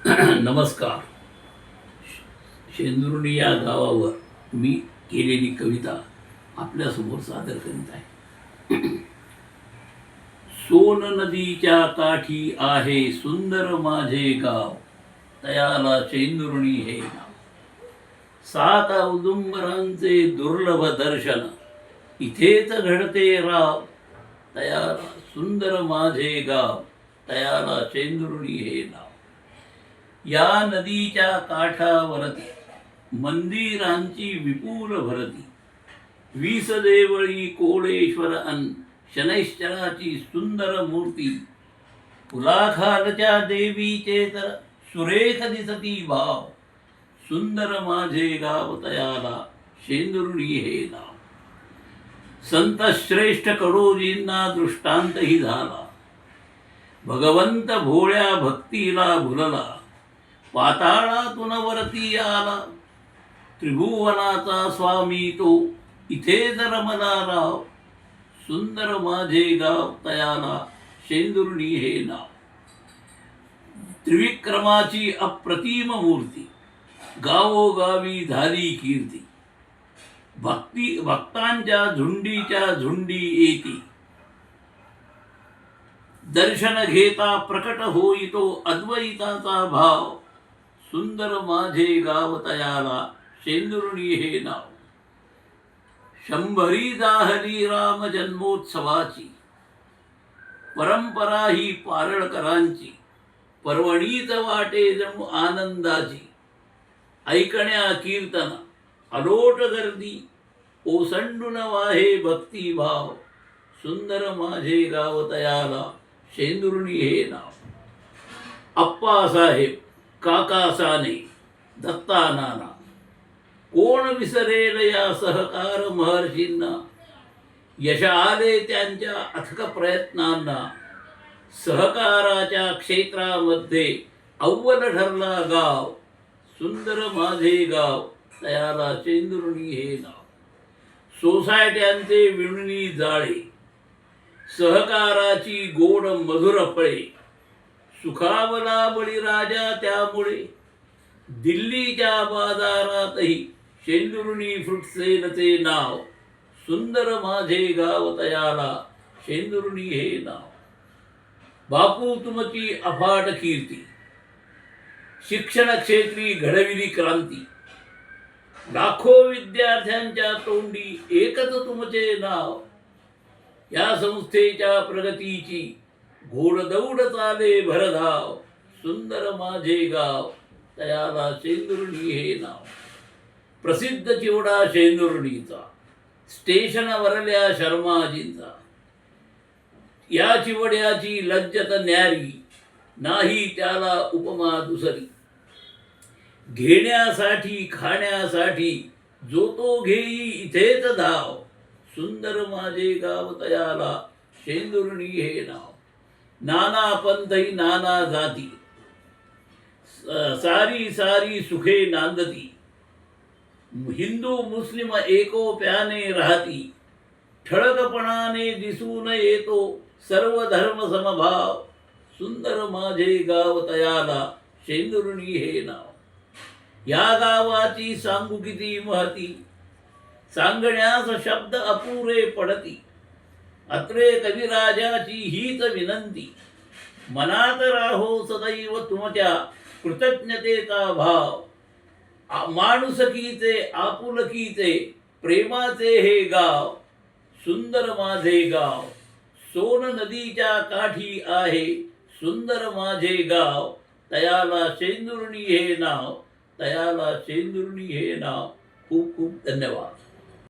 नमस्कार. शेंदुर्णी या गावावर मी केलेली कविता आपल्यासमोर सादर करीत आहे. सोन नदीच्या काठी आहे सुंदर माझे गाव, तयाला शेंदुर्णी हे नाव. 7 औदुंबरांचे दुर्लभ दर्शन, इथेच घडते राव. तयाला सुंदर माझे गाव, तयाला शेंदुर्णी हे नाव. या नदीच्या काठावरती मंदिरांची विपुल भरती. 20 देवळी कोळेश्वर अन शनैश्चराची सुंदर मूर्ती. फुलाखालच्या देवीचे तर सुरेख दिसती भाव. सुंदर माझे गाव, तयाला शेंदुर्णी हे नाव. संत श्रेष्ठ कडोजींना दृष्टांतही झाला. भगवंत भोळ्या भक्तीला भुलला, पाताळातून वरती आला. त्रिभुवनाचा स्वामी तो, इथेच रमला राव. सुंदर माझे गाव, तयाला शेंदुर्णी हे नाव. त्रिविक्रमाची अप्रतिम मूर्ती, गावोगावी झाली कीर्ती. भक्तांच्या झुंडीच्या झुंडी येती. दर्शन घेता प्रकट होईतो अद्वैताचा भाव. सुंदर माझे गाव, तयाला शेंदुर्णी हे नाव. 100 दाहली राम जन्मोत्सवाची, परंपरा ही पारळकरांची. पर्वणीत वाटे जणू आनंदाची. ऐकण्या कीर्तन अलोट गर्दी, ओसंडून वाहे भक्तिभाव. सुंदर माझे गाव, तयाला शेंदुर्णी हे नाव. अप्पासाहेब, काका साने, दत्ता नाना, कोण विसरेल या सहकार महर्षींना. यश आले त्यांच्या अथक प्रयत्नांना. सहकाराच्या क्षेत्रामध्ये अव्वल ठरला गाव. सुंदर माझे गाव, तयाला शेंदुर्णी हे नाव. सोसायट्यांचे विणणी जाळे, सहकाराची गोड मधुर फळे. सुखावला बळीराजा त्यामुळे, दिल्लीच्या बाजारातही शेंदुर्णी फ्रूट सेलचे नाव. सुंदर माझे गाव, तयाला शेंदुर्णी हे नाव. बापू तुमची अफाट कीर्ती, शिक्षण क्षेत्री घडविली क्रांती. लाखो विद्यार्थ्यांच्या तोंडी एकच तुमचे नाव. या संस्थेच्या प्रगतीची घोडदौड चाले भरधाव. सुंदर माझे गाव, तयाला शेंदुर्णी हे नाव. प्रसिद्ध चिवडा शेंदुर्णीचा, स्टेशनवरल्या शर्माजींचा. या चिवड्याची लज्जत न्यारी, नाही त्याला उपमा दुसरी. घेण्यासाठी खाण्यासाठी जो तो घेई इथेच धाव. सुंदर माझे गाव, तयाला शेंदुर्णी हे नाव. नाना पंथही नाना जाती, सारी सारी सुखे नांदती. हिंदू मुस्लिम एकोप्याने राहती. ठळकपणाने दिसून येतो सर्व धर्म समभाव. सुंदर माझे गाव, तयाला शेंदुर्णी हे नाव. या गावाची सांगू किती महती, सांगण्यास शब्द अपुरे पडती. अत्रे कविराजाची हीच विनंती, मनात राहो सदैव तुमच्या कृतज्ञतेचा भाव. माणुसकीचे आपुलकीचे प्रेमाचे हे गाव. सुंदर माझे गाव, सोन नदीच्या काठी आहे सुंदर माझे गाव. तयाला शेंदुर्णी हे नाव, तयाला शेंदुर्णी हे नाव. खूप खूप धन्यवाद.